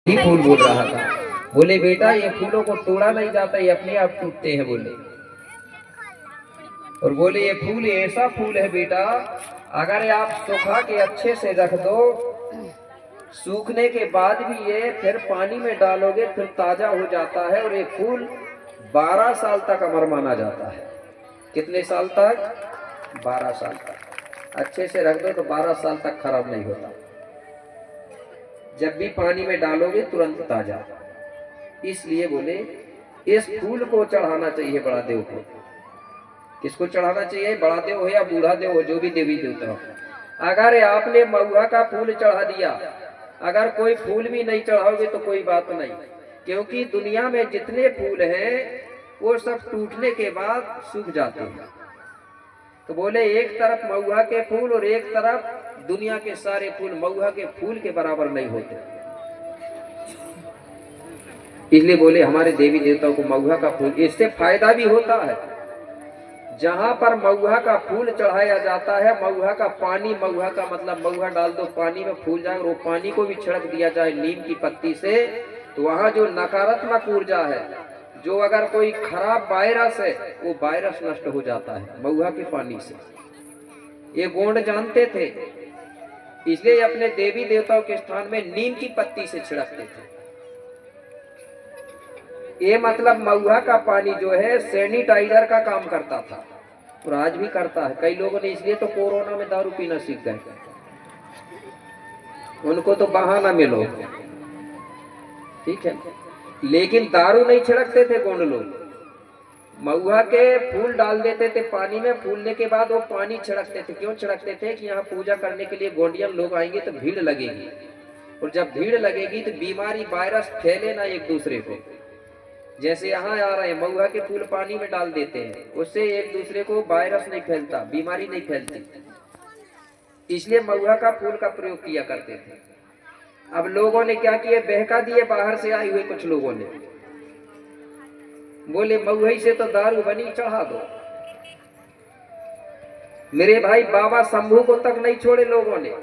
ही फूल बोल रहा था। बोले बेटा ये फूलों को तोड़ा नहीं जाता, ये अपने आप टूटते हैं बोले। और बोले ये फूल ऐसा फूल है बेटा, अगर आप सुखा के अच्छे से रख दो, सूखने के बाद भी ये फिर पानी में डालोगे फिर ताजा हो जाता है। और ये फूल 12 साल तक अमर माना जाता है। कितने साल तक? 12 साल तक अच्छे से रख दो तो 12 साल तक खराब नहीं होता। जब भी पानी में डालोगे तुरंत ताजा। इसलिए बोले इस फूल को चढ़ाना चाहिए बड़ा देव को। किसको चढ़ाना चाहिए? बड़ा देव हो या बूढ़ा देव हो, जो भी देवी देवता हो। अगर आपने महुआ का फूल चढ़ा दिया, अगर कोई फूल भी नहीं चढ़ाओगे तो कोई बात नहीं, क्योंकि दुनिया में जितने फूल हैं वो सब टूटने के बाद सूख जाते हैं। तो बोले एक तरफ महुआ के फूल और एक तरफ दुनिया के सारे फूल महुआ के फूल के बराबर नहीं होते। इसलिए बोले हमारे देवी देवताओं को महुआ का फूल, इससे फायदा भी होता है। जहां पर महुआ का फूल चढ़ाया जाता है, महुआ का पानी, महुआ का मतलब महुआ डाल दो पानी में फूल जाए, और वो पानी को भी छिड़क दिया जाए नीम की पत्ती से, तो वहां जो नकारात्मक ऊर्जा है, जो अगर कोई खराब वायरस है, वो वायरस नष्ट हो जाता है महुआ के पानी से। ये गोंड जानते थे, इसलिए अपने देवी देवताओं के स्थान में नीम की पत्ती से छिड़कते थे। ये मतलब महुआ का पानी जो है सैनिटाइजर का काम करता था, और आज भी करता है। कई लोगों ने इसलिए तो कोरोना में दारू पीना सीख गए, उनको तो बहाना मिलो, ठीक है। लेकिन दारू नहीं छिड़कते थे गोंड लोग, महुआ के फूल डाल देते थे पानी में, फूलने के बाद वो पानी छिड़कते थे। क्यों छिड़कते थे? कि यहाँ पूजा करने के लिए गोंडियन लोग आएंगे तो भीड़ लगेगी, और जब भीड़ लगेगी तो बीमारी वायरस फैले ना एक दूसरे को। जैसे यहाँ आ रहे हैं महुआ के फूल पानी में डाल देते हैं, उससे एक दूसरे को वायरस नहीं फैलता, बीमारी नहीं फैलती। इसलिए महुआ का फूल का प्रयोग किया करते थे। अब लोगों ने क्या किया? बहका दिए बाहर से आए हुए कुछ लोगों ने, बोले महुई से तो दारू बनी, चढ़ा दो। मेरे भाई बाबा शंभू को तक नहीं छोड़े लोगों ने।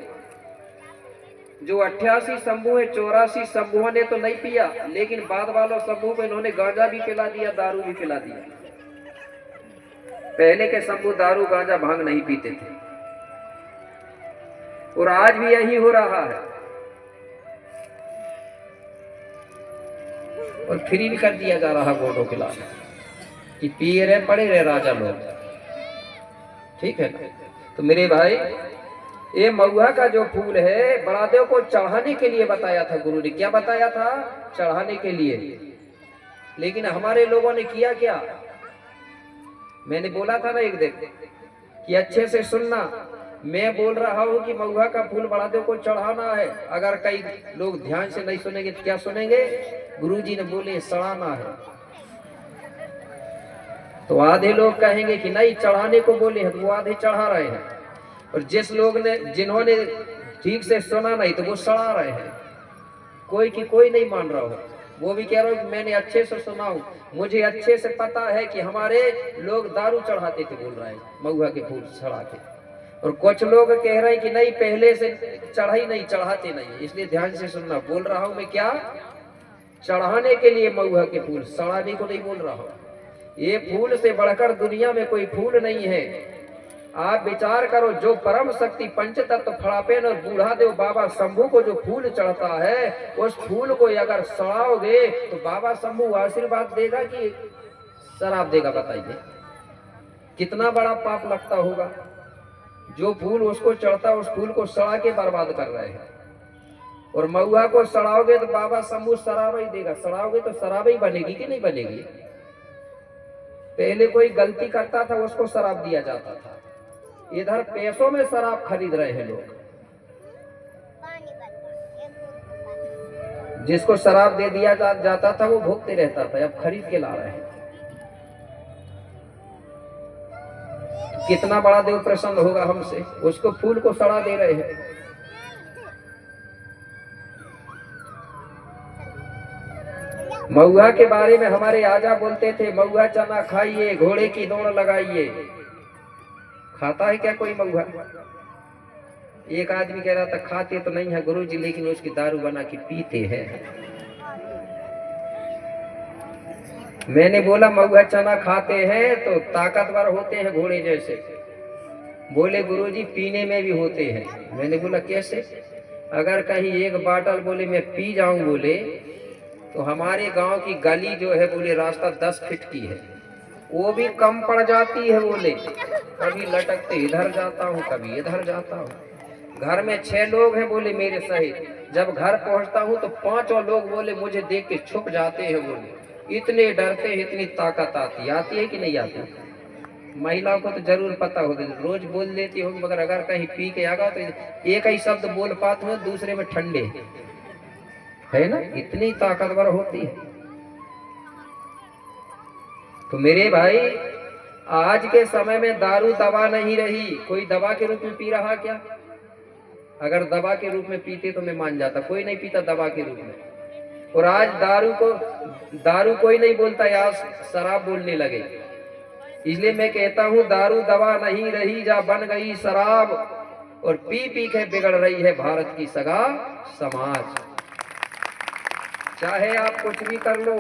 जो 88 शंभू है, 84 शंभुओं ने तो नहीं पिया, लेकिन बाद वालों शंभू को इन्होंने गांजा भी पिला दिया, दारू भी पिला दिया। पहले के शंभू दारू गांजा भांग नहीं पीते थे, और आज भी यही हो रहा है। और फ्री भी कर दिया जा रहा गोंडों के लाल कि पिए रहे पड़े रहे राजा लोग, ठीक है ना। तो मेरे भाई ये महुआ का जो फूल है बड़ा देव को चढ़ाने के लिए बताया था गुरु ने। क्या बताया था? चढ़ाने के लिए। लेकिन हमारे लोगों ने किया क्या? मैंने बोला था ना एक दिन कि अच्छे से सुनना, मैं बोल रहा हूं कि महुआ का फूल बड़ा देव को चढ़ाना है। अगर कई लोग ध्यान से नहीं सुनेंगे तो क्या सुनेंगे? गुरुजी ने बोले सड़ाना है। तो आधे लोग कहेंगे कि नहीं चढ़ाने को बोले हैं, तो वो आधे चढ़ा रहे हैं। और जिन्होंने ठीक से सुना नहीं तो वो सड़ा रहे हैं। कोई की कोई नहीं मान रहा हो, वो भी कह रहा हो कि मैंने अच्छे से सुना हूं, मुझे अच्छे से पता है कि हमारे लोग दारू चढ़ाते थे, बोल रहा है महुआ के फूल चढ़ा के। और कुछ लोग कह रहे हैं कि नहीं पहले से चढ़ाई नहीं, चढ़ाते नहीं। इसलिए ध्यान से सुनना, बोल रहा हूं मैं क्या? चढ़ाने के लिए महुआ के फूल, सड़ाने को नहीं बोल रहा हूं। ये फूल से बढ़कर दुनिया में कोई फूल नहीं है। आप विचार करो, जो परम शक्ति पंच तत्व फड़ापेन और बूढ़ा देव बाबा शंभू को जो फूल चढ़ता है, उस फूल को अगर सड़ाओगे तो बाबा शंभू आशीर्वाद देगा कि शराब देगा? बताइए कितना बड़ा पाप लगता होगा। जो फूल उसको चढ़ता है उस फूल को सड़ा के बर्बाद कर रहे हैं। और महुआ को सड़ाओगे तो बाबा शंभू शराब ही देगा। सड़ाओगे तो शराब ही बनेगी कि नहीं बनेगी? पहले कोई गलती करता था उसको शराब दिया जाता था, इधर पैसों में शराब खरीद रहे हैं लोग। जिसको शराब दे दिया जाता था वो भोगते रहता था, अब खरीद के ला रहे हैं। कितना बड़ा देव प्रसन्न होगा हमसे, उसको फूल को सड़ा दे रहे हैं। महुआ के बारे में हमारे आजा बोलते थे, महुआ चना खाइए, घोड़े की दौड़ लगाइए। खाता है क्या कोई महुआ? एक आदमी कह रहा था खाते तो नहीं है गुरुजी, लेकिन उसकी दारू बना के पीते हैं। मैंने बोला महुआ चना खाते हैं तो ताकतवर होते हैं घोड़े जैसे। बोले गुरुजी पीने में भी होते हैं। मैंने बोला कैसे? अगर कहीं एक बाटल बोले मैं पी जाऊं बोले तो हमारे गांव की गली जो है बोले रास्ता 10 फीट की है, वो भी कम पड़ जाती है बोले। कभी लटकते इधर जाता हूँ कभी इधर जाता हूँ। घर में 6 लोग हैं बोले मेरे सहित। जब घर पहुंचता हूँ तो 5 लोग बोले मुझे देख के छुप जाते हैं बोले, इतने डरते हैं, इतनी ताकत आती है कि नहीं आती? महिलाओं को तो जरूर पता होगा, रोज बोल लेती होगी, मगर अगर कहीं पी के आ गया तो एक ही शब्द बोल पाते हो, दूसरे में ठंडे है ना, इतनी ताकतवर होती है। तो मेरे भाई आज के समय में दारू दवा नहीं रही। कोई दवा के रूप में पी रहा क्या? अगर दवा के रूप में पीते तो मैं मान जाता, कोई नहीं पीता दवा के रूप में। और आज दारू कोई नहीं बोलता, यार शराब बोलने लगे। इसलिए मैं कहता हूं दारू दवा नहीं रही, जा बन गई शराब, और पी पी के बिगड़ रही है भारत की सगा समाज। चाहे आप कुछ भी कर लो,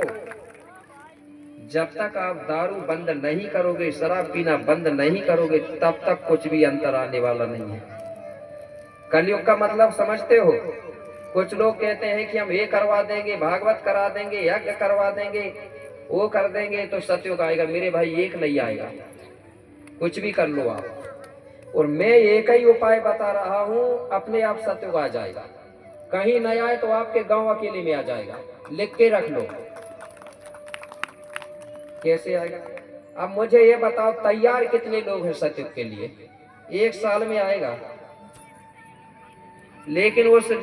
जब तक आप दारू बंद नहीं करोगे, शराब पीना बंद नहीं करोगे, तब तक कुछ भी अंतर आने वाला नहीं है। कलयुग का मतलब समझते हो? कुछ लोग कहते हैं कि हम ये करवा देंगे, भागवत करा देंगे, यज्ञ करवा देंगे, वो कर देंगे तो सतयुग आएगा। मेरे भाई एक नहीं आएगा, कुछ भी कर लो आप। और मैं एक ही उपाय बता रहा हूं, अपने आप सतयुग आ जाएगा। कहीं नहीं आए तो आपके गांव अकेले में आ जाएगा, लिख के रख लो। कैसे आएगा? अब मुझे ये बताओ, तैयार कितने लोग हैं सतयुग के लिए? 1 साल में आएगा, लेकिन वो